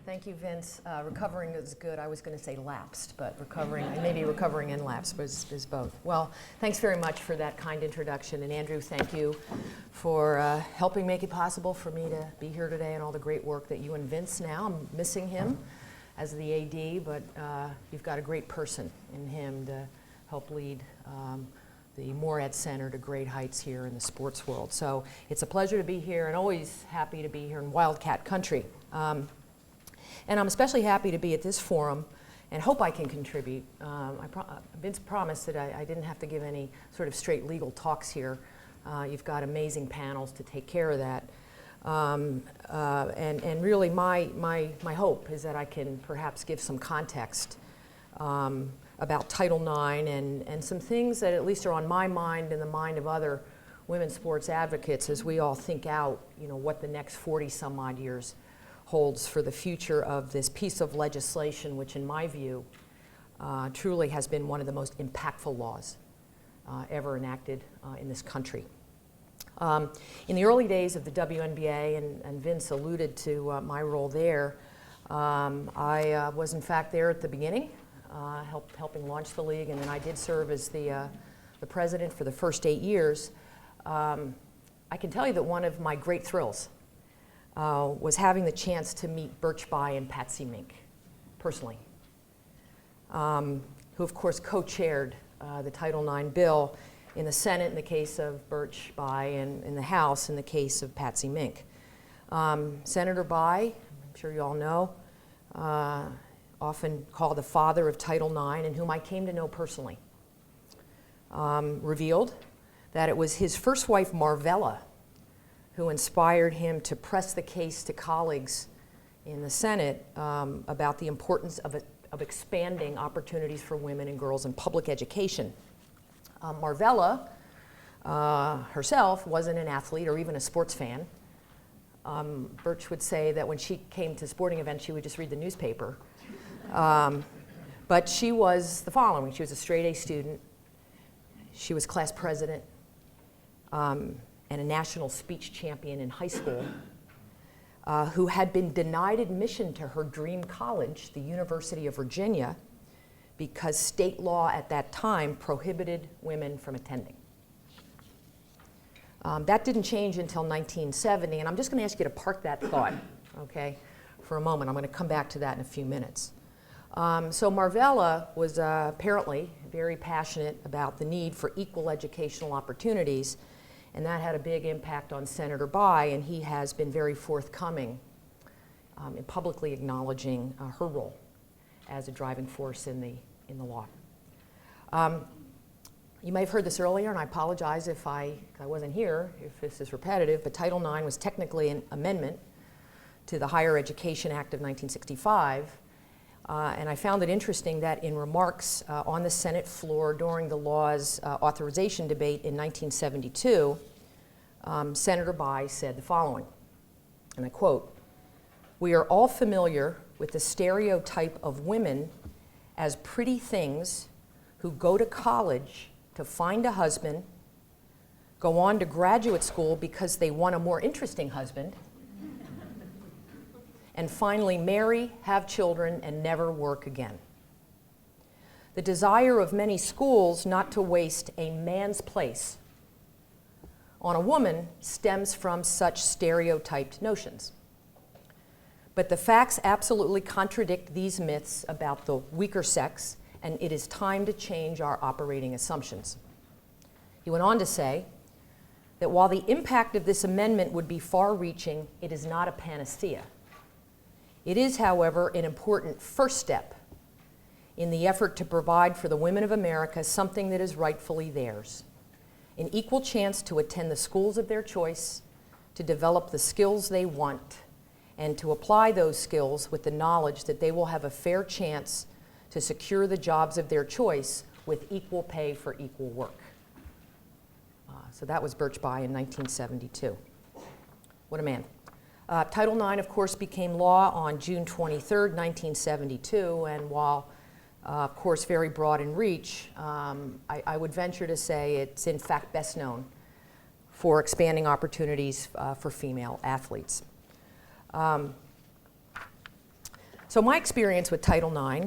Thank you, Vince. Recovering is good. I was going to say lapsed, but recovering, maybe recovering and lapsed is both. Well, thanks very much for that kind introduction. And Andrew, thank you for helping make it possible for me to be here today and all the great work that you and Vince now. I'm missing him as the AD, but you've got a great person in him to help lead the Moorhead Center to great heights here in the sports world. So it's a pleasure to be here and always happy to be here in Wildcat Country. And I'm especially happy to be at this forum and hope I can contribute. Vince promised that I didn't have to give any sort of straight legal talks here. You've got amazing panels to take care of that. And really my hope is that I can perhaps give some context about Title IX and some things that at least are on my mind and the mind of other women's sports advocates as we all think out, what the next 40 some odd years holds for the future of this piece of legislation, which in my view truly has been one of the most impactful laws ever enacted in this country. In the early days of the WNBA, and Vince alluded to my role there, I was in fact there at the beginning, helping launch the league, and then I did serve as the president for the first 8 years. I can tell you that one of my great thrills was having the chance to meet Birch Bayh and Patsy Mink personally, who of course co-chaired the Title IX bill in the Senate in the case of Birch Bayh and in the House in the case of Patsy Mink. Senator Bayh, I'm sure you all know, often called the father of Title IX, and whom I came to know personally, revealed that it was his first wife, Marvella, who inspired him to press the case to colleagues in the Senate about the importance of expanding opportunities for women and girls in public education. Marvella herself wasn't an athlete or even a sports fan. Birch would say that when she came to sporting events, she would just read the newspaper. But she was the following. She was a straight A student. She was class president. And a national speech champion in high school, who had been denied admission to her dream college, the University of Virginia, because state law at that time prohibited women from attending. That didn't change until 1970, and I'm just going to ask you to park that thought, okay, for a moment. I'm going to come back to that in a few minutes. So Marvella was apparently very passionate about the need for equal educational opportunities, and that had a big impact on Senator Bayh, and he has been very forthcoming in publicly acknowledging her role as a driving force in the law. You may have heard this earlier, and I apologize if I wasn't here, if this is repetitive, but Title IX was technically an amendment to the Higher Education Act of 1965, and I found it interesting that in remarks on the Senate floor during the law's authorization debate in 1972, Senator Bayh said the following, and I quote, "We are all familiar with the stereotype of women as pretty things who go to college to find a husband, go on to graduate school because they want a more interesting husband, and finally marry, have children, and never work again. The desire of many schools not to waste a man's place on a woman stems from such stereotyped notions. But the facts absolutely contradict these myths about the weaker sex, and it is time to change our operating assumptions." He went on to say that while the impact of this amendment would be far-reaching, it is not a panacea. It is, however, an important first step in the effort to provide for the women of America something that is rightfully theirs: an equal chance to attend the schools of their choice, to develop the skills they want, and to apply those skills with the knowledge that they will have a fair chance to secure the jobs of their choice with equal pay for equal work. So that was Birch Bayh in 1972. What a man. Title IX, of course, became law on June 23rd, 1972, and while of course, very broad in reach, I would venture to say it's in fact best known for expanding opportunities for female athletes. So my experience with Title IX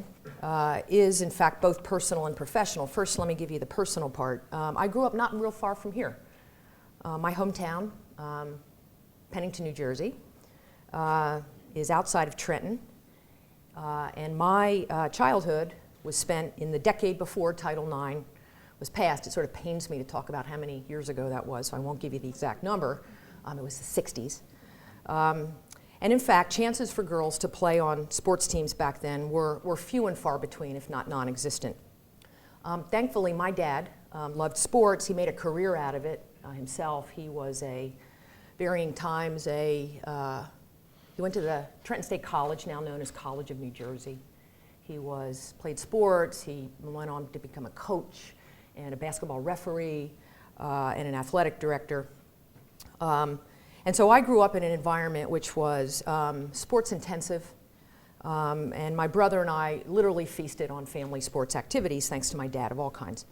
is, in fact, both personal and professional. First, let me give you the personal part. I grew up not real far from here. My hometown, Pennington, New Jersey, is outside of Trenton. And my childhood was spent in the decade before Title IX was passed. It sort of pains me to talk about how many years ago that was, so I won't give you the exact number. It was the 60s. And in fact, chances for girls to play on sports teams back then were few and far between, if not non-existent. Thankfully, my dad loved sports. He made a career out of it himself. He was varying times he went to the Trenton State College, now known as College of New Jersey. He played sports. He went on to become a coach and a basketball referee and an athletic director. And so I grew up in an environment which was sports intensive, and my brother and I literally feasted on family sports activities, thanks to my dad, of all kinds.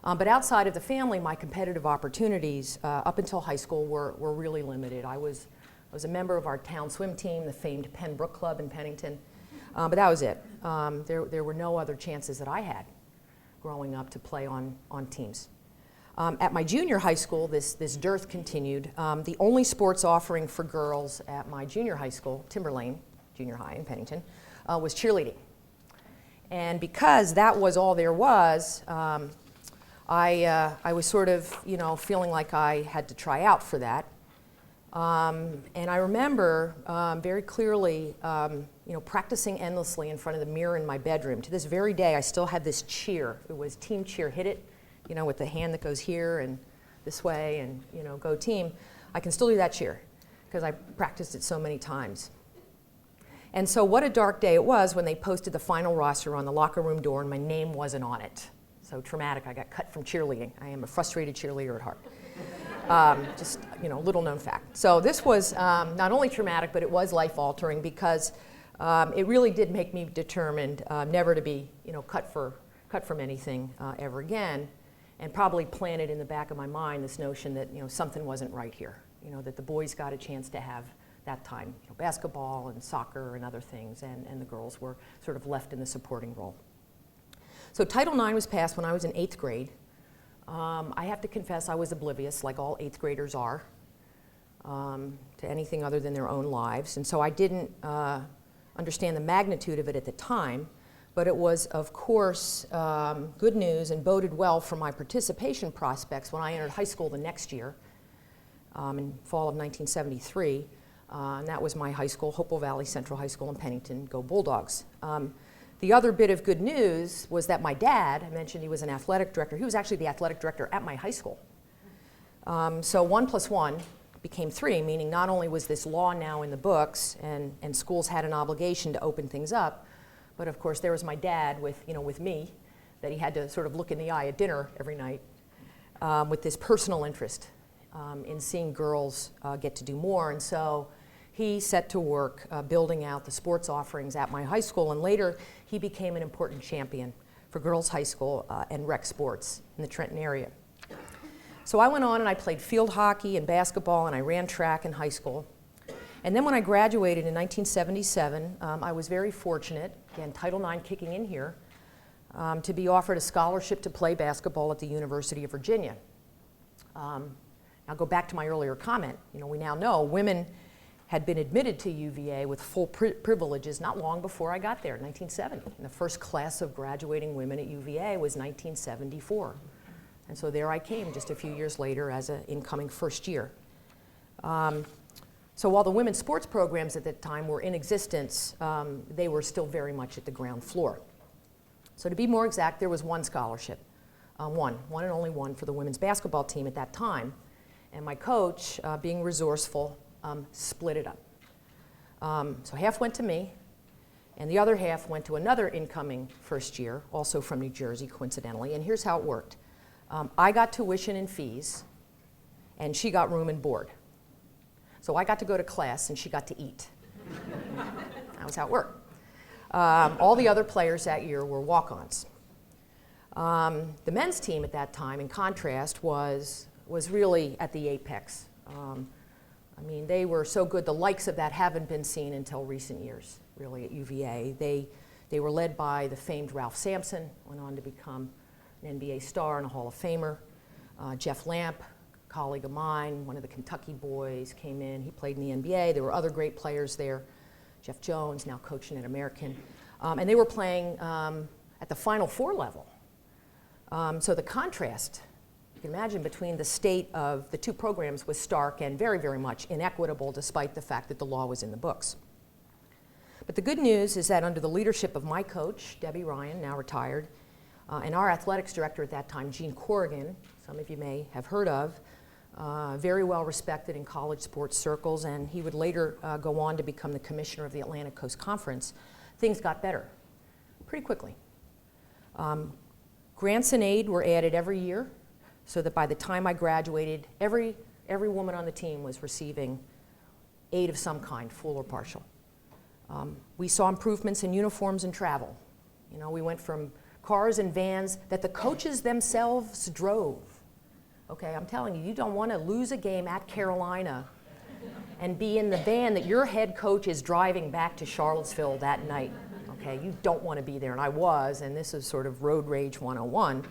But outside of the family, my competitive opportunities up until high school were really limited. I was a member of our town swim team, the famed Pembroke Club in Pennington, but that was it. There were no other chances that I had growing up to play on teams. At my junior high school, this dearth continued. The only sports offering for girls at my junior high school, Timberlane Junior High in Pennington, was cheerleading. And because that was all there was, I was sort of, feeling like I had to try out for that. And I remember very clearly, practicing endlessly in front of the mirror in my bedroom. To this very day, I still had this cheer. It was team cheer, hit it, with the hand that goes here and this way and, go team. I can still do that cheer because I practiced it so many times. And so what a dark day it was when they posted the final roster on the locker room door and my name wasn't on it. So traumatic, I got cut from cheerleading. I am a frustrated cheerleader at heart. Just, little known fact. So this was not only traumatic, but it was life-altering because it really did make me determined never to be, cut from anything ever again, and probably planted in the back of my mind this notion that, something wasn't right here, that the boys got a chance to have that time, basketball and soccer and other things, and the girls were sort of left in the supporting role. So Title IX was passed when I was in 8th grade. I have to confess I was oblivious, like all 8th graders are, to anything other than their own lives. And so I didn't understand the magnitude of it at the time, but it was, of course, good news and boded well for my participation prospects when I entered high school the next year, in fall of 1973. And that was my high school, Hopewell Valley Central High School in Pennington. Go Bulldogs. The other bit of good news was that my dad, I mentioned he was an athletic director. He was actually the athletic director at my high school. So 1 + 1 became 3, meaning not only was this law now in the books and schools had an obligation to open things up, but of course there was my dad with me, that he had to sort of look in the eye at dinner every night with this personal interest in seeing girls get to do more. And so he set to work building out the sports offerings at my high school, and later he became an important champion for girls' high school and rec sports in the Trenton area. So I went on and I played field hockey and basketball, and I ran track in high school. And then when I graduated in 1977, I was very fortunate, again, Title IX kicking in here, to be offered a scholarship to play basketball at the University of Virginia. I'll go back to my earlier comment. We now know women had been admitted to UVA with full privileges not long before I got there, 1970. And the first class of graduating women at UVA was 1974. And so there I came just a few years later as an incoming first year. So while the women's sports programs at that time were in existence, they were still very much at the ground floor. So to be more exact, there was one scholarship, one and only one for the women's basketball team at that time. And my coach, being resourceful, split it up. So half went to me, and the other half went to another incoming first year, also from New Jersey, coincidentally. And here's how it worked. I got tuition and fees, and she got room and board. So I got to go to class, and she got to eat. That was how it worked. All the other players that year were walk-ons. The men's team at that time, in contrast, was really at the apex. They were so good, the likes of that haven't been seen until recent years. really, at UVA. They were led by the famed Ralph Sampson, went on to become an NBA star and a Hall of Famer. Jeff Lamp, a colleague of mine, one of the Kentucky boys, came in. He played in the NBA. There were other great players there. Jeff Jones, now coaching at American. And they were playing at the Final Four level. So the contrast, you can imagine, between the state of the two programs was stark and very, very much inequitable, despite the fact that the law was in the books. But the good news is that under the leadership of my coach, Debbie Ryan, now retired, and our athletics director at that time, Gene Corrigan, some of you may have heard of, very well respected in college sports circles, and he would later go on to become the commissioner of the Atlantic Coast Conference, things got better pretty quickly. Grants and aid were added every year, so that by the time I graduated, every woman on the team was receiving aid of some kind, full or partial. We saw improvements in uniforms and travel. You know, we went from cars and vans that the coaches themselves drove. Okay, I'm telling you, you don't want to lose a game at Carolina and be in the van that your head coach is driving back to Charlottesville that night. Okay, you don't want to be there, and I was, and this is sort of road rage 101.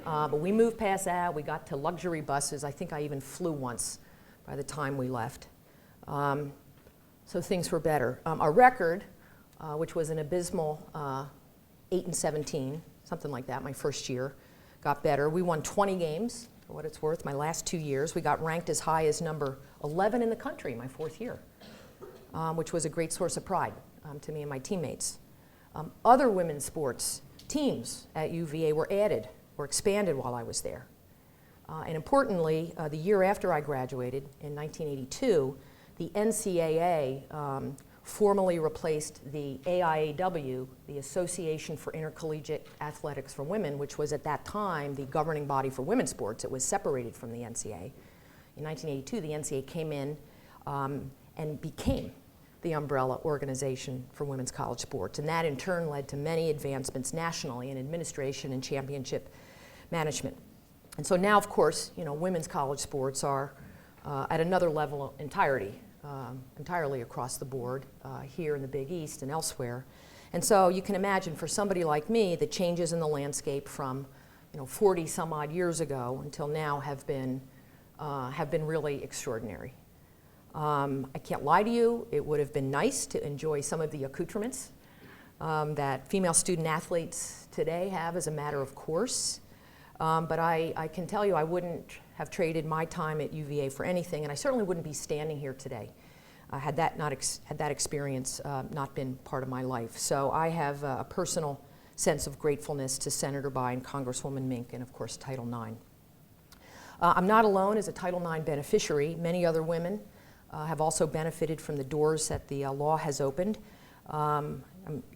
But we moved past that. We got to luxury buses. I think I even flew once by the time we left. So things were better. Our record, which was an abysmal 8-17, something like that, my first year, got better. We won 20 games, for what it's worth, my last 2 years. We got ranked as high as number 11 in the country my fourth year, which was a great source of pride to me and my teammates. Other women's sports teams at UVA were added or expanded while I was there. And importantly, the year after I graduated, in 1982, the NCAA formally replaced the AIAW, the Association for Intercollegiate Athletics for Women, which was at that time the governing body for women's sports. It was separated from the NCAA. In 1982, the NCAA came in and became the umbrella organization for women's college sports. And that in turn led to many advancements nationally in administration and championship management. And so now, of course, you know, women's college sports are at another level entirely across the board here in the Big East and elsewhere. And so you can imagine for somebody like me, the changes in the landscape from 40 some odd years ago until now have been really extraordinary. I can't lie to you, it would have been nice to enjoy some of the accoutrements that female student athletes today have as a matter of course. But I can tell you I wouldn't have traded my time at UVA for anything, and I certainly wouldn't be standing here today had that experience not been part of my life. So I have a personal sense of gratefulness to Senator Bayh and Congresswoman Mink, and of course Title IX. I'm not alone as a Title IX beneficiary. Many other women have also benefited from the doors that the law has opened.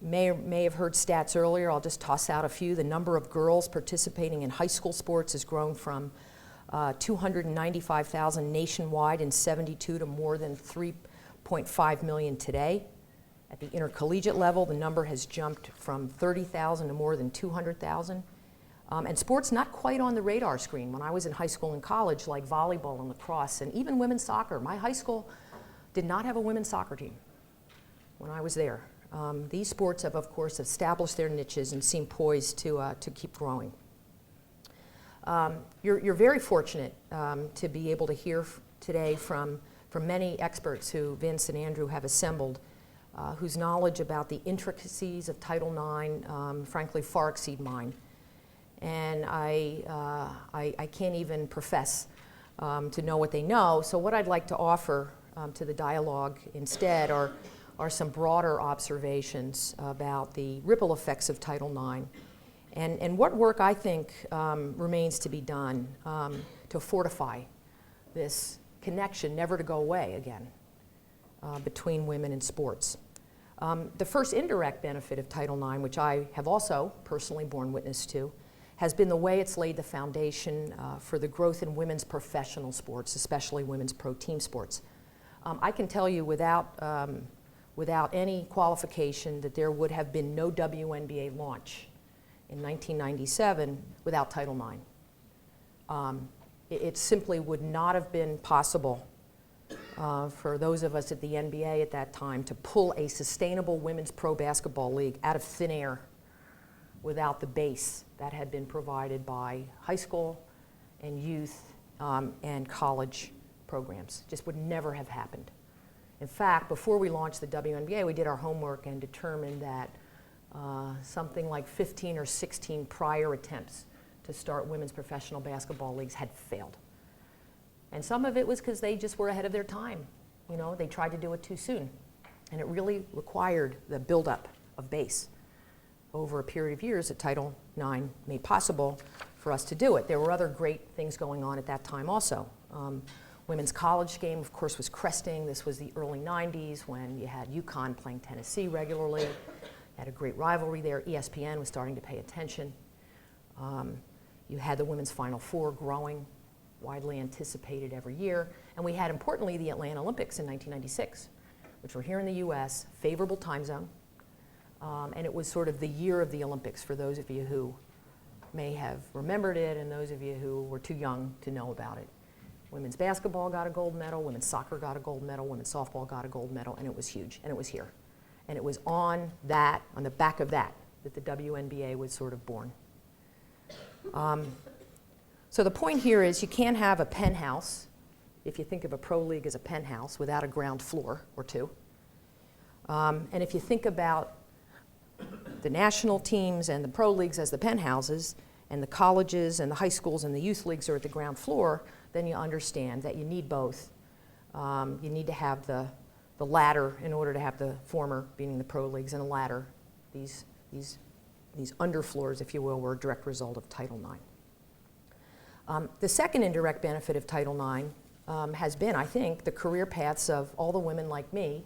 May have heard stats earlier. I'll just toss out a few. The number of girls participating in high school sports has grown from 295,000 nationwide in '72 to more than 3.5 million today. At the intercollegiate level, the number has jumped from 30,000 to more than 200,000. And sports not quite on the radar screen. When I was in high school and college, like volleyball and lacrosse and even women's soccer, my high school did not have a women's soccer team when I was there. These sports have, of course, established their niches and seem poised to keep growing. You're very fortunate to be able to hear today from many experts who Vince and Andrew have assembled, whose knowledge about the intricacies of Title IX, frankly, far exceed mine. And I can't even profess to know what they know. So what I'd like to offer to the dialogue instead are some broader observations about the ripple effects of Title IX and what work I think remains to be done to fortify this connection, never to go away again, between women and sports. The first indirect benefit of Title IX, which I have also personally borne witness to, has been the way it's laid the foundation for the growth in women's professional sports, especially women's pro team sports. I can tell you without any qualification that there would have been no WNBA launch in 1997 without Title IX. It simply would not have been possible for those of us at the NBA at that time to pull a sustainable women's pro basketball league out of thin air without the base that had been provided by high school and youth and college programs. Just would never have happened. In fact, before we launched the WNBA, we did our homework and determined that something like 15 or 16 prior attempts to start women's professional basketball leagues had failed. And some of it was because they just were ahead of their time. You know, they tried to do it too soon. And it really required the buildup of base over a period of years that Title IX made possible for us to do it. There were other great things going on at that time also. Women's college game, of course, was cresting. This was the early 90s when you had UConn playing Tennessee regularly. Had a great rivalry there. ESPN was starting to pay attention. You had the Women's Final Four growing, widely anticipated every year. And we had, importantly, the Atlanta Olympics in 1996, which were here in the US, favorable time zone. And it was sort of the year of the Olympics for those of you who may have remembered it and those of you who were too young to know about it. Women's basketball got a gold medal, women's soccer got a gold medal, women's softball got a gold medal, and it was huge, and it was here. And it was on the back of that the WNBA was sort of born. So the point here is you can't have a penthouse, if you think of a pro league as a penthouse, without a ground floor or two. And if you think about the national teams and the pro leagues as the penthouses, and the colleges and the high schools and the youth leagues are at the ground floor, then you understand that you need both. You need to have the ladder in order to have the former, meaning the pro leagues, and a ladder. These underfloors, if you will, were a direct result of Title IX. The second indirect benefit of Title IX has been, I think, the career paths of all the women like me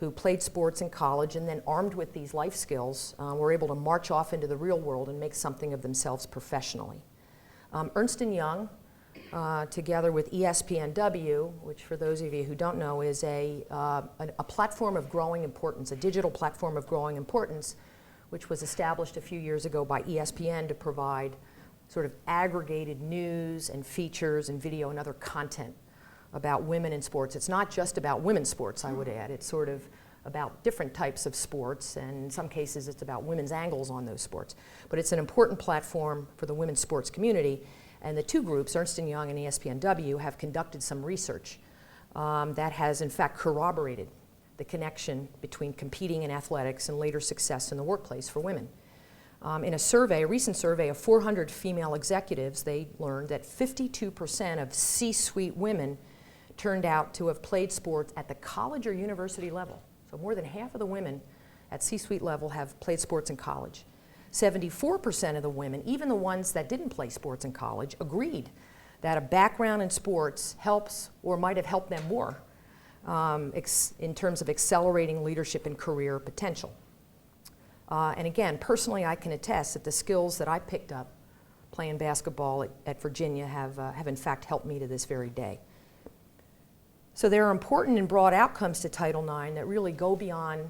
who played sports in college and then, armed with these life skills, were able to march off into the real world and make something of themselves professionally. Ernst & Young, together with ESPNW, which for those of you who don't know is a platform of growing importance, a digital platform of growing importance, which was established a few years ago by ESPN to provide sort of aggregated news and features and video and other content about women in sports. It's not just about women's sports, I would add. It's sort of about different types of sports, and in some cases it's about women's angles on those sports. But it's an important platform for the women's sports community, and the two groups, Ernst & Young and ESPNW, have conducted some research that has in fact corroborated the connection between competing in athletics and later success in the workplace for women. In a survey, a recent survey of 400 female executives, they learned that 52% of C-suite women turned out to have played sports at the college or university level. So more than half of the women at C-suite level have played sports in college. 74% of the women, even the ones that didn't play sports in college, agreed that a background in sports helps or might have helped them more in terms of accelerating leadership and career potential. And again, personally, I can attest that the skills that I picked up playing basketball at Virginia have in fact helped me to this very day. So there are important and broad outcomes to Title IX that really go beyond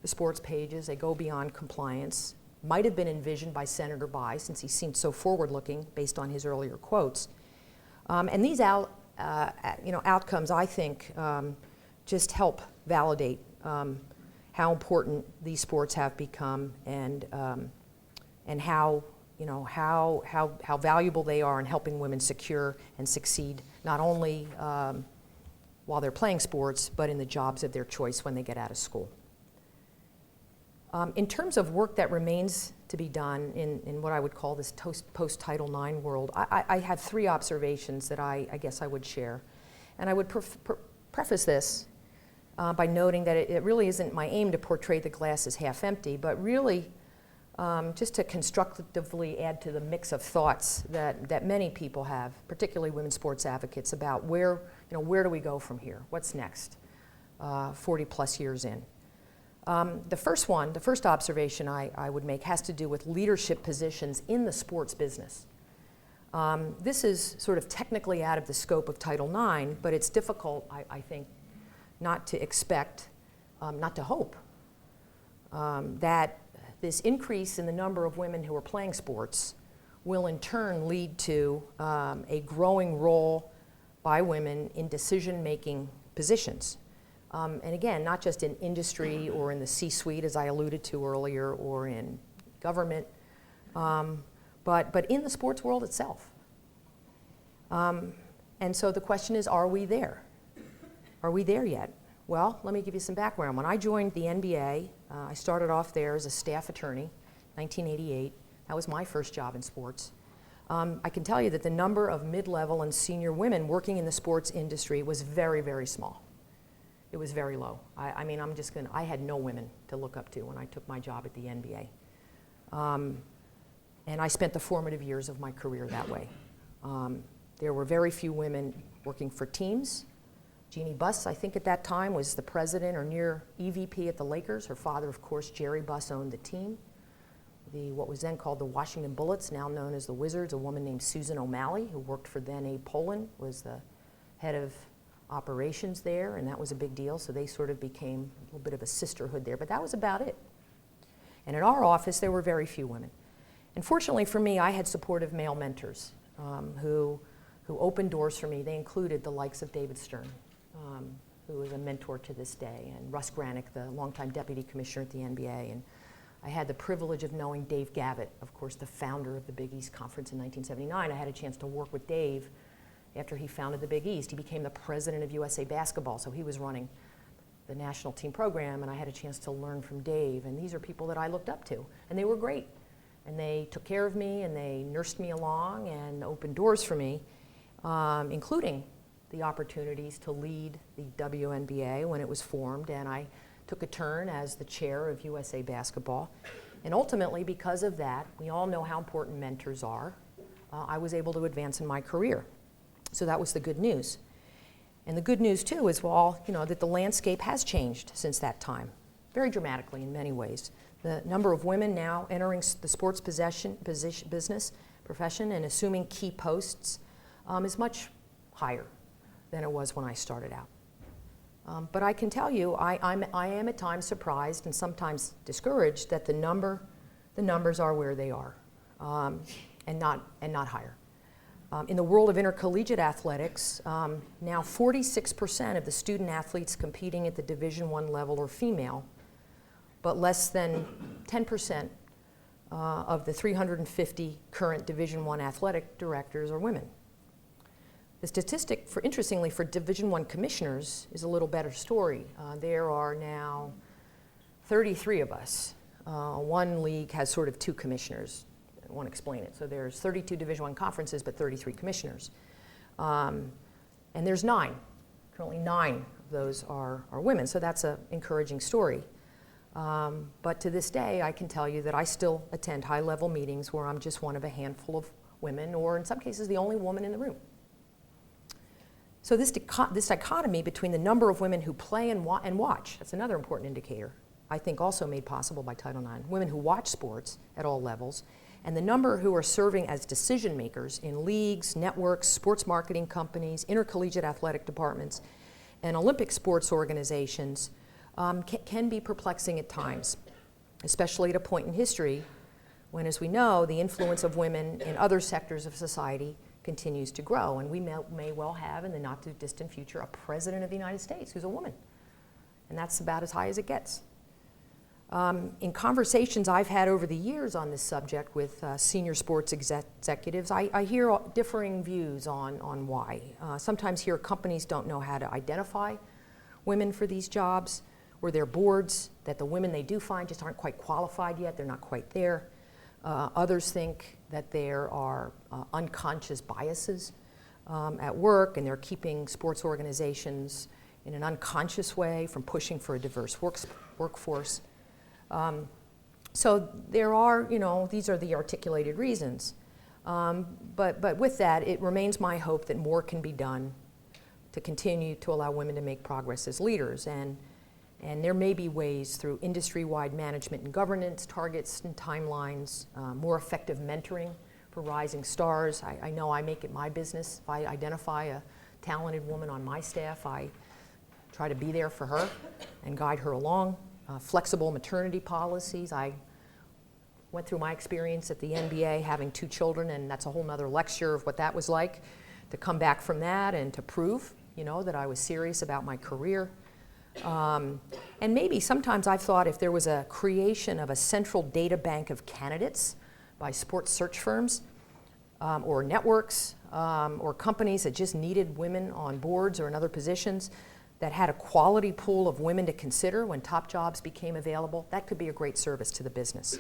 the sports pages. They go beyond compliance. Might have been envisioned by Senator Bayh, since he seemed so forward-looking based on his earlier quotes. And these outcomes, I think, just help validate how important these sports have become and how valuable they are in helping women secure and succeed, not only while they're playing sports, but in the jobs of their choice when they get out of school. In terms of work that remains to be done in what I would call this post-Title IX world, I have three observations that I guess I would share. And I would preface this by noting that it really isn't my aim to portray the glass as half empty, but really just to constructively add to the mix of thoughts that many people have, particularly women's sports advocates, about where do we go from here? What's next 40 plus years in? The first observation I would make has to do with leadership positions in the sports business. This is sort of technically out of the scope of Title IX, but it's difficult, I think, not to expect, not to hope, that this increase in the number of women who are playing sports will in turn lead to a growing role by women in decision-making positions. And again, not just in industry or in the C-suite, as I alluded to earlier, or in government, but in the sports world itself. And so the question is, are we there? Are we there yet? Well, let me give you some background. When I joined the NBA, I started off there as a staff attorney, 1988. That was my first job in sports. I can tell you that the number of mid-level and senior women working in the sports industry was very, very small. It was very low. I mean, I had no women to look up to when I took my job at the NBA. And I spent the formative years of my career that way. There were very few women working for teams. Jeannie Buss, I think at that time, was the president or near EVP at the Lakers. Her father, of course, Jerry Buss, owned the team. What was then called the Washington Bullets, now known as the Wizards, a woman named Susan O'Malley, who worked for then Abe Pollin, was the head of operations there, and that was a big deal, so they sort of became a little bit of a sisterhood there, but that was about it. And in our office, there were very few women. And fortunately for me, I had supportive male mentors who opened doors for me. They included the likes of David Stern, who is a mentor to this day, and Russ Granick, the longtime deputy commissioner at the NBA. And I had the privilege of knowing Dave Gavitt, of course, the founder of the Big East Conference in 1979. I had a chance to work with Dave after he founded the Big East. He became the president of USA Basketball, so he was running the national team program, and I had a chance to learn from Dave. And these are people that I looked up to, and they were great. And they took care of me, and they nursed me along and opened doors for me, including the opportunities to lead the WNBA when it was formed, and I took a turn as the chair of USA Basketball. And ultimately, because of that, we all know how important mentors are. I was able to advance in my career. So that was the good news. And the good news, too, is, well, that the landscape has changed since that time, very dramatically in many ways. The number of women now entering the sports business profession and assuming key posts is much higher than it was when I started out. But I can tell you, I am at times surprised and sometimes discouraged that the numbers are where they are, and not higher. In the world of intercollegiate athletics, now 46% of the student athletes competing at the Division I level are female, but less than 10% of the 350 current Division I athletic directors are women. The statistic, interestingly, for Division I commissioners is a little better story. There are now 33 of us. One league has sort of 2 commissioners. I won't explain it. So there's 32 Division I conferences, but 33 commissioners. And there's 9. Currently 9 of those are women, so that's an encouraging story. But to this day, I can tell you that I still attend high-level meetings where I'm just one of a handful of women, or in some cases, the only woman in the room. So this dichotomy between the number of women who play and watch, that's another important indicator, I think also made possible by Title IX, women who watch sports at all levels, and the number who are serving as decision makers in leagues, networks, sports marketing companies, intercollegiate athletic departments, and Olympic sports organizations can be perplexing at times, especially at a point in history when, as we know, the influence of women in other sectors of society continues to grow, and we may well have in the not too distant future a president of the United States who's a woman, and that's about as high as it gets. In conversations I've had over the years on this subject with senior sports executives, I hear differing views on why. Sometimes hear companies don't know how to identify women for these jobs, or their boards, that the women they do find just aren't quite qualified yet, they're not quite there. Others think that there are unconscious biases at work, and they're keeping sports organizations in an unconscious way from pushing for a diverse workforce. So there are, these are the articulated reasons. But with that, it remains my hope that more can be done to continue to allow women to make progress as leaders. And there may be ways through industry-wide management and governance, targets and timelines, more effective mentoring for rising stars. I know I make it my business. If I identify a talented woman on my staff, I try to be there for her and guide her along. Flexible maternity policies. I went through my experience at the NBA having 2 children, and that's a whole nother lecture of what that was like, to come back from that and to prove you know, that I was serious about my career. And maybe sometimes I've thought if there was a creation of a central data bank of candidates by sports search firms or networks or companies that just needed women on boards or in other positions, that had a quality pool of women to consider when top jobs became available, that could be a great service to the business.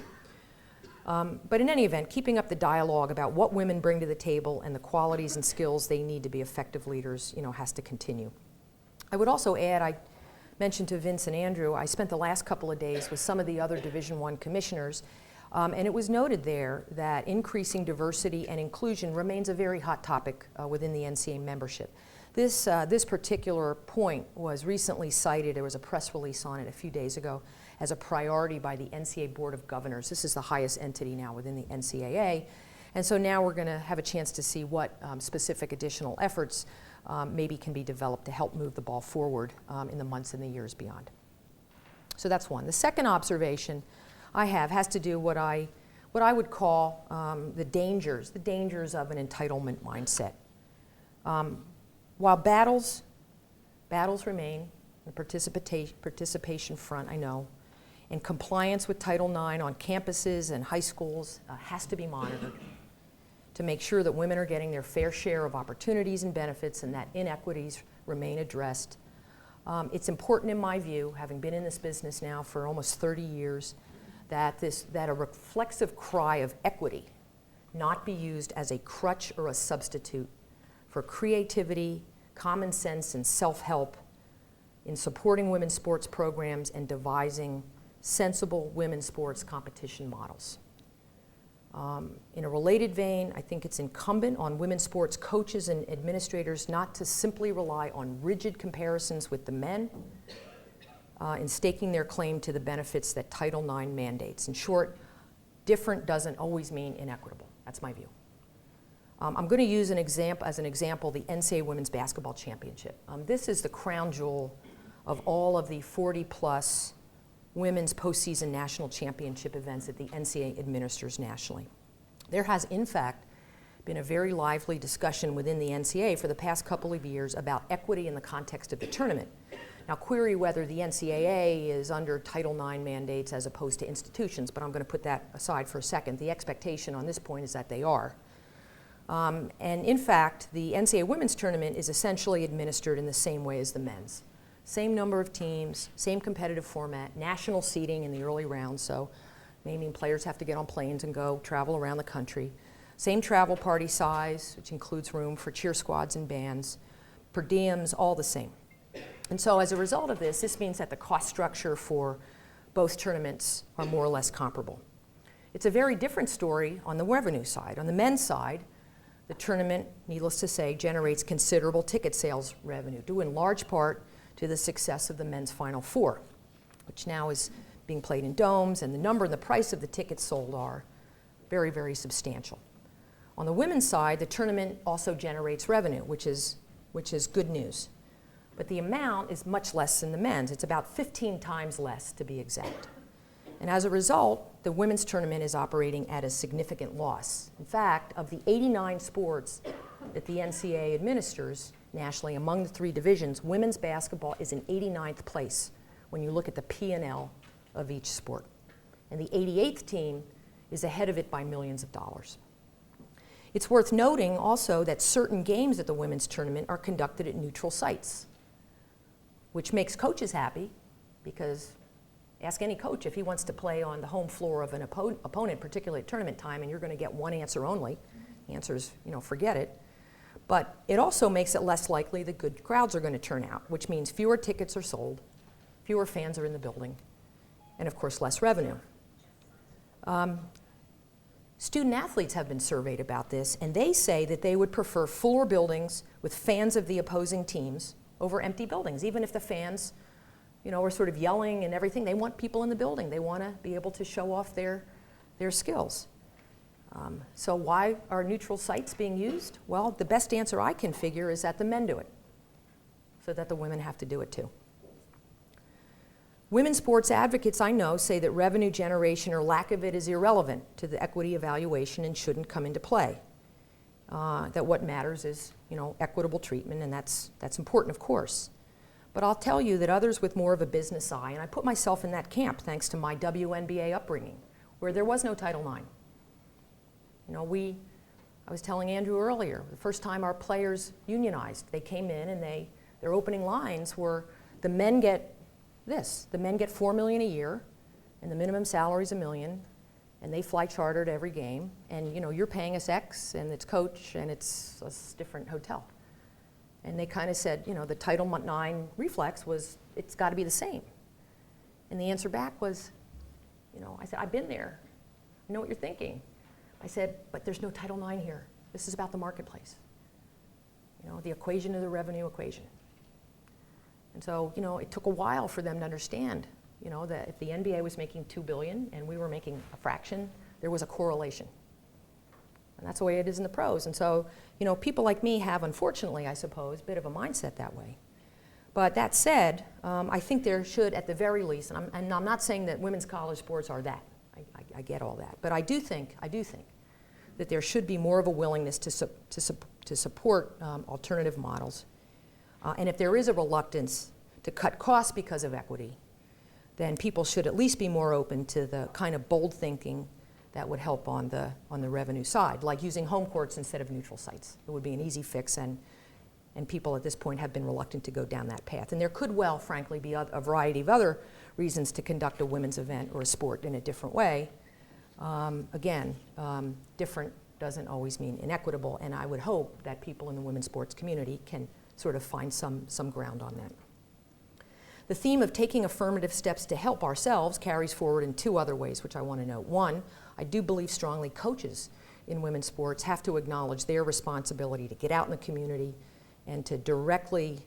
But in any event, keeping up the dialogue about what women bring to the table and the qualities and skills they need to be effective leaders, you know, has to continue. I would also add, I mentioned to Vince and Andrew, I spent the last couple of days with some of the other Division I commissioners, and it was noted there that increasing diversity and inclusion remains a very hot topic within the NCAA membership. This particular point was recently cited, there was a press release on it a few days ago, as a priority by the NCAA Board of Governors. This is the highest entity now within the NCAA. And so now we're going to have a chance to see what specific additional efforts maybe can be developed to help move the ball forward in the months and the years beyond. So that's one. The second observation I have has to do what I would call the dangers of an entitlement mindset. While battles remain, the participation front, I know, and compliance with Title IX on campuses and high schools has to be monitored to make sure that women are getting their fair share of opportunities and benefits and that inequities remain addressed. It's important in my view, having been in this business now for almost 30 years, that a reflexive cry of equity not be used as a crutch or a substitute for creativity, common sense, and self-help in supporting women's sports programs and devising sensible women's sports competition models. In a related vein, I think it's incumbent on women's sports coaches and administrators not to simply rely on rigid comparisons with the men in staking their claim to the benefits that Title IX mandates. In short, different doesn't always mean inequitable. That's my view. I'm going to use as an example the NCAA Women's Basketball Championship. This is the crown jewel of all of the 40-plus women's postseason national championship events that the NCAA administers nationally. There has, in fact, been a very lively discussion within the NCAA for the past couple of years about equity in the context of the tournament. Now, query whether the NCAA is under Title IX mandates as opposed to institutions, but I'm going to put that aside for a second. The expectation on this point is that they are. And in fact, the NCAA women's tournament is essentially administered in the same way as the men's. Same number of teams, same competitive format, national seeding in the early rounds, so meaning players have to get on planes and go travel around the country. Same travel party size, which includes room for cheer squads and bands, per diems, all the same. And so as a result of this, this means that the cost structure for both tournaments are more or less comparable. It's a very different story on the revenue side. On the men's side, the tournament, needless to say, generates considerable ticket sales revenue, due in large part to the success of the men's Final Four, which now is being played in domes, and the number and the price of the tickets sold are very, very substantial. On the women's side, the tournament also generates revenue, which is good news. But the amount is much less than the men's. It's about 15 times less, to be exact. And as a result, the women's tournament is operating at a significant loss. In fact, of the 89 sports that the NCAA administers nationally among the three divisions, women's basketball is in 89th place when you look at the P&L of each sport. And the 88th team is ahead of it by millions of dollars. It's worth noting also that certain games at the women's tournament are conducted at neutral sites, which makes coaches happy because ask any coach if he wants to play on the home floor of an opponent, particularly at tournament time, and you're going to get one answer only. The answer is, forget it. But it also makes it less likely that good crowds are going to turn out, which means fewer tickets are sold, fewer fans are in the building, and of course less revenue. Student athletes have been surveyed about this, and they say that they would prefer fuller buildings with fans of the opposing teams over empty buildings, even if the fans are sort of yelling and everything. They want people in the building. They want to be able to show off their skills. So why are neutral sites being used? Well, the best answer I can figure is that the men do it, so that the women have to do it too. Women's sports advocates I know say that revenue generation or lack of it is irrelevant to the equity evaluation and shouldn't come into play. that what matters is, equitable treatment, and that's important, of course. But I'll tell you that others with more of a business eye, and I put myself in that camp thanks to my WNBA upbringing, where there was no Title IX. I was telling Andrew earlier, the first time our players unionized, they came in and their opening lines were, the men get this, the men get $4 million a year, and the minimum salary is $1 million, and they fly charter to every game, and you're paying us X, and it's coach, and it's a different hotel. And they kind of said, the Title IX reflex was, it's got to be the same. And the answer back was, I said, I've been there. I know what you're thinking. I said, but there's no Title IX here. This is about the marketplace. The equation of the revenue equation. And so, it took a while for them to understand, that if the NBA was making $2 billion and we were making a fraction, there was a correlation. And that's the way it is in the pros. And so, people like me have, unfortunately, I suppose, a bit of a mindset that way. But that said, I think there should, at the very least, and I'm not saying that women's college sports are that. I get all that. But I do think that there should be more of a willingness to support alternative models. And if there is a reluctance to cut costs because of equity, then people should at least be more open to the kind of bold thinking that would help on the revenue side, like using home courts instead of neutral sites. It would be an easy fix, and people at this point have been reluctant to go down that path. And there could well, frankly, be a variety of other reasons to conduct a women's event or a sport in a different way. Different doesn't always mean inequitable, and I would hope that people in the women's sports community can sort of find some ground on that. The theme of taking affirmative steps to help ourselves carries forward in two other ways, which I want to note. One, I do believe strongly coaches in women's sports have to acknowledge their responsibility to get out in the community and to directly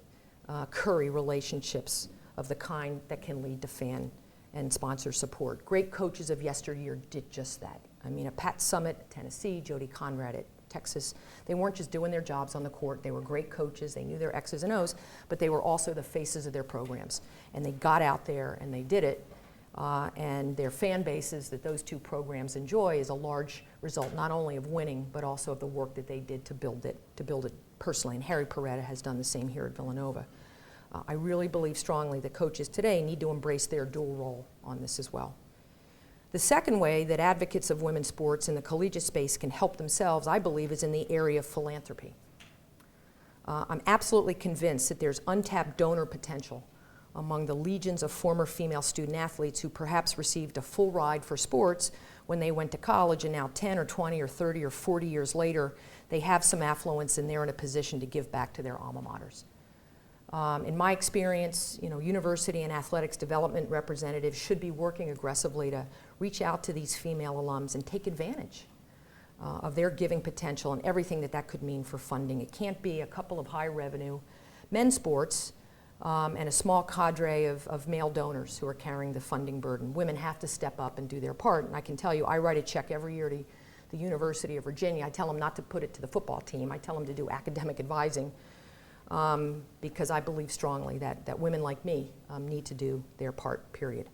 curry relationships of the kind that can lead to fan and sponsor support. Great coaches of yesteryear did just that. I mean, a Pat Summitt at Tennessee, Jody Conrad at Texas, they weren't just doing their jobs on the court. They were great coaches. They knew their X's and O's, but they were also the faces of their programs. And they got out there and they did it. And their fan bases that those two programs enjoy is a large result not only of winning, but also of the work that they did to build it personally. And Harry Perretta has done the same here at Villanova. I really believe strongly that coaches today need to embrace their dual role on this as well. The second way that advocates of women's sports in the collegiate space can help themselves, I believe, is in the area of philanthropy. I'm absolutely convinced that there's untapped donor potential among the legions of former female student athletes who perhaps received a full ride for sports when they went to college, and now 10 or 20 or 30 or 40 years later, they have some affluence and they're in a position to give back to their alma maters. In my experience, university and athletics development representatives should be working aggressively to reach out to these female alums and take advantage of their giving potential and everything that could mean for funding. It can't be a couple of high revenue men's sports and a small cadre of male donors who are carrying the funding burden. Women have to step up and do their part. And I can tell you, I write a check every year to the University of Virginia. I tell them not to put it to the football team. I tell them to do academic advising. Because I believe strongly that women like me need to do their part, period.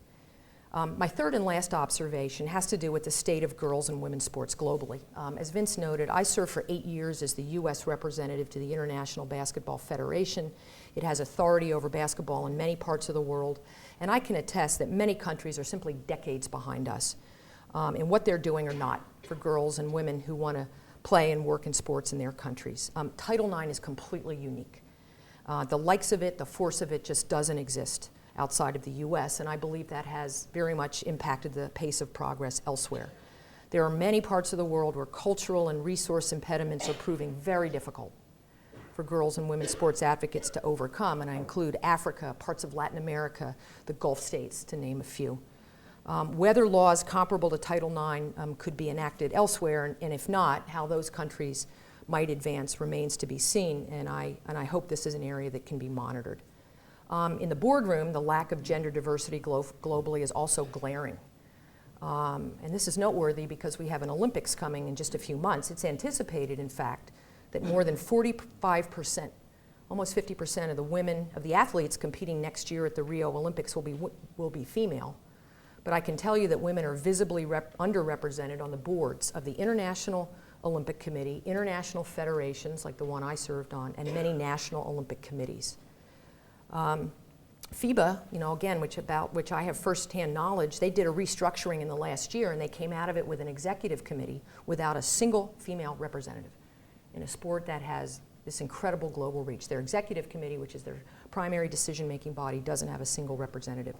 My third and last observation has to do with the state of girls and women's sports globally. As Vince noted, I served for 8 years as the U.S. representative to the International Basketball Federation. It has authority over basketball in many parts of the world, and I can attest that many countries are simply decades behind us in what they're doing or not for girls and women who want to play and work in sports in their countries. Title IX is completely unique. The likes of it, the force of it just doesn't exist outside of the U.S., and I believe that has very much impacted the pace of progress elsewhere. There are many parts of the world where cultural and resource impediments are proving very difficult for girls and women's sports advocates to overcome, and I include Africa, parts of Latin America, the Gulf states, to name a few. Whether laws comparable to Title IX could be enacted elsewhere, and if not, how those countries might advance remains to be seen, and I hope this is an area that can be monitored. In the boardroom, the lack of gender diversity globally is also glaring. And this is noteworthy because we have an Olympics coming in just a few months. It's anticipated, in fact, that more than 45%, almost 50% of the women, of the athletes competing next year at the Rio Olympics will be female. But I can tell you that women are visibly underrepresented on the boards of the International Olympic Committee, international federations like the one I served on, and many national Olympic committees. FIBA, again, which I have firsthand knowledge, they did a restructuring in the last year, and they came out of it with an executive committee without a single female representative in a sport that has this incredible global reach. Their executive committee, which is their primary decision-making body, doesn't have a single representative.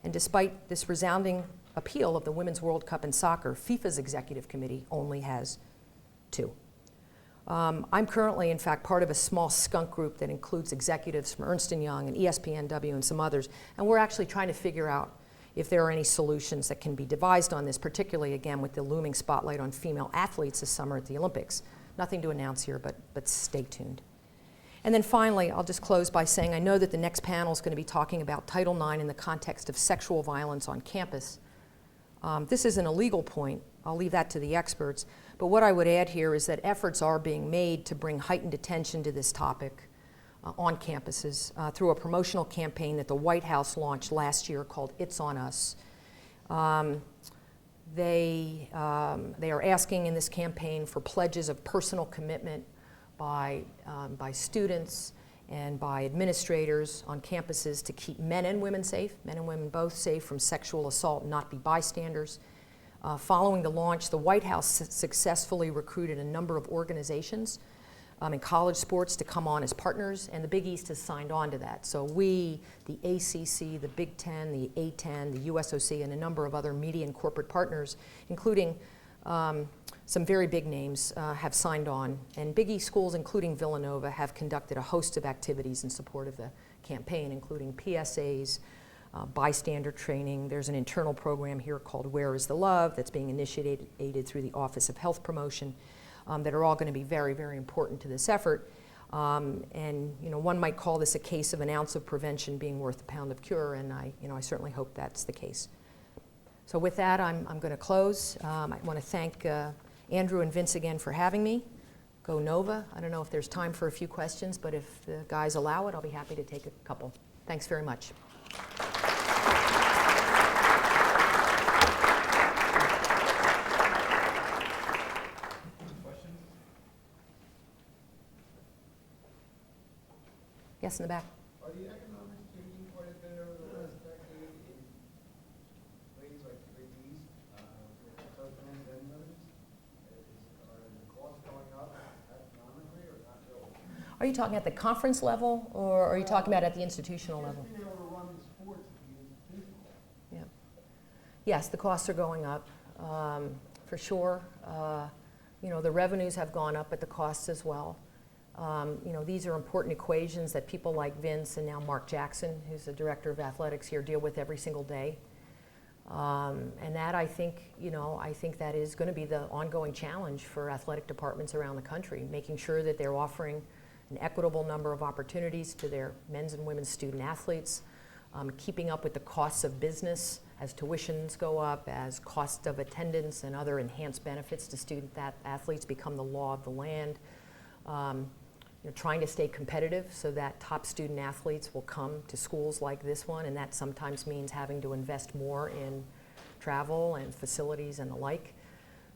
And despite this resounding appeal of the Women's World Cup in soccer, FIFA's executive committee only has 2. I'm currently, in fact, part of a small skunk group that includes executives from Ernst & Young and ESPNW and some others, and we're actually trying to figure out if there are any solutions that can be devised on this, particularly, again, with the looming spotlight on female athletes this summer at the Olympics. Nothing to announce here, but stay tuned. And then finally, I'll just close by saying I know that the next panel is going to be talking about Title IX in the context of sexual violence on campus. This isn't a legal point. I'll leave that to the experts. But what I would add here is that efforts are being made to bring heightened attention to this topic on campuses through a promotional campaign that the White House launched last year called It's On Us. They are asking in this campaign for pledges of personal commitment by students and by administrators on campuses to keep men and women safe, men and women both safe from sexual assault, not be bystanders. Following the launch, the White House successfully recruited a number of organizations in college sports to come on as partners, and the Big East has signed on to that. So we, the ACC, the Big Ten, the A10, the USOC, and a number of other media and corporate partners, including some very big names, have signed on. And Big East schools, including Villanova, have conducted a host of activities in support of the campaign, including PSAs, bystander training. There's an internal program here called Where is the Love that's being initiated through the Office of Health Promotion that are all going to be very, very important to this effort. And one might call this a case of an ounce of prevention being worth a pound of cure, and I certainly hope that's the case. So with that, I'm going to close. I want to thank Andrew and Vince again for having me. Go Nova. I don't know if there's time for a few questions, but if the guys allow it, I'll be happy to take a couple. Thanks very much. Yes, in the back. Are the economics changing quite a bit over the last decade in ways like the Big East, both men's and women's? Are the costs going up economically or not really? Are you talking at the conference level, or are you talking about at the institutional level? Being able to run the sports at the institutional level. Yeah. Yes, the costs are going up, for sure. The revenues have gone up, but the costs as well. These are important equations that people like Vince and now Mark Jackson, who's the director of athletics here, deal with every single day. And that I think that is going to be the ongoing challenge for athletic departments around the country, making sure that they're offering an equitable number of opportunities to their men's and women's student athletes, keeping up with the costs of business as tuitions go up, as cost of attendance and other enhanced benefits to student athletes become the law of the land. Trying to stay competitive so that top student athletes will come to schools like this one, and that sometimes means having to invest more in travel and facilities and the like.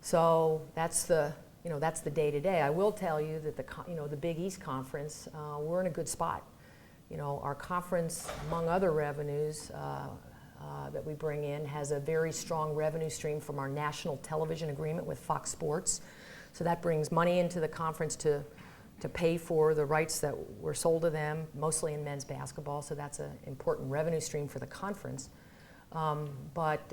So that's the day-to-day. I will tell you that the Big East Conference, we're in a good spot. Our conference, among other revenues that we bring in, has a very strong revenue stream from our national television agreement with Fox Sports. So that brings money into the conference to pay for the rights that were sold to them, mostly in men's basketball. So that's an important revenue stream for the conference. But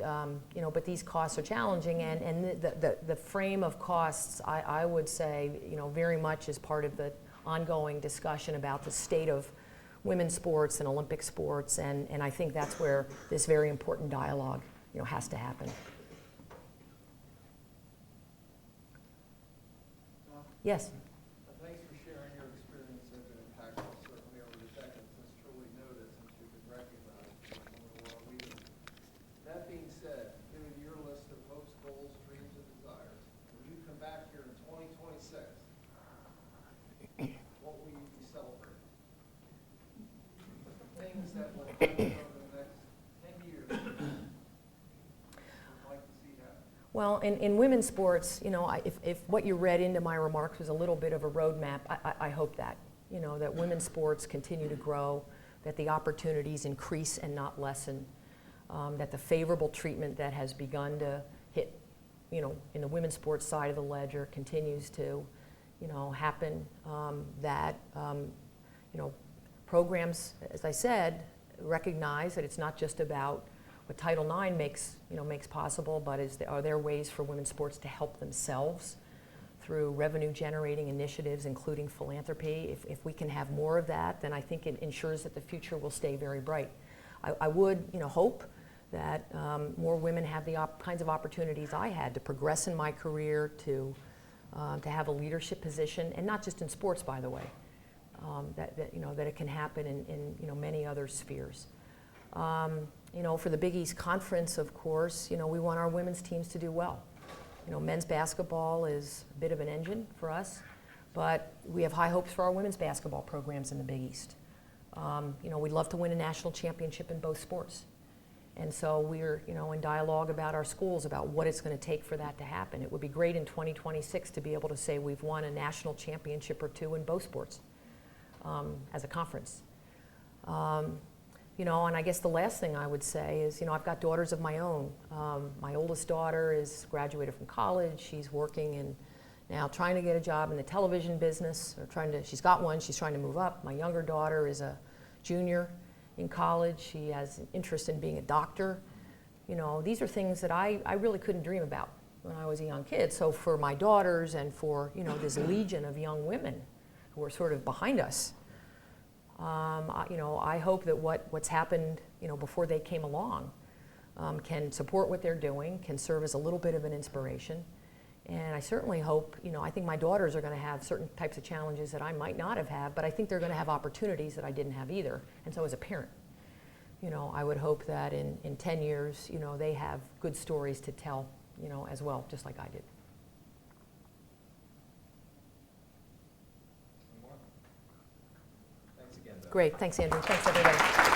these costs are challenging, and the frame of costs, I would say, very much is part of the ongoing discussion about the state of women's sports and Olympic sports, and I think that's where this very important dialogue, has to happen. Yes. Thanks for sharing your experience. They've been impactful, certainly over the decades. It's truly noticed and should be recognized as one of the world leaders. That being said, given your list of hopes, goals, dreams, and desires, when you come back here in 2026, what will you be celebrating? The things that will happen over the next 10 years, you'd like to see happen. Well, in women's sports, you know, if what you read into my remarks was a little bit of a roadmap, I hope that, you know, that women's sports continue to grow, that the opportunities increase and not lessen, that the favorable treatment that has begun to hit, you know, in the women's sports side of the ledger continues to, you know, happen, that, you know, programs, as I said, recognize that it's not just about what Title IX makes possible, but are there ways for women's sports to help themselves through revenue-generating initiatives, including philanthropy? If we can have more of that, then I think it ensures that the future will stay very bright. I would, you know, hope that more women have the kinds of opportunities I had to progress in my career, to have a leadership position, and not just in sports, by the way. You know, that it can happen in you know, many other spheres. You know, for the Big East Conference, of course, you know, we want our women's teams to do well. You know, men's basketball is a bit of an engine for us, but we have high hopes for our women's basketball programs in the Big East. You know, we'd love to win a national championship in both sports. And so we're, you know, in dialogue about our schools about what it's going to take for that to happen. It would be great in 2026 to be able to say we've won a national championship or two in both sports as a conference. You know, and I guess the last thing I would say is, you know, I've got daughters of my own. My oldest daughter is graduated from college. She's working and now trying to get a job in the television business, or she's got one, she's trying to move up. My younger daughter is a junior in college. She has an interest in being a doctor. You know, these are things that I really couldn't dream about when I was a young kid. So for my daughters and for, you know, this legion of young women who are sort of behind us, you know, I hope that what's happened, you know, before they came along can support what they're doing, can serve as a little bit of an inspiration. And I certainly hope, you know, I think my daughters are going to have certain types of challenges that I might not have had, but I think they're going to have opportunities that I didn't have either. And so as a parent, you know, I would hope that in 10 years, you know, they have good stories to tell, you know, as well, just like I did. Thanks again, Beth. Great. Thanks, Andrew. Thanks, everybody.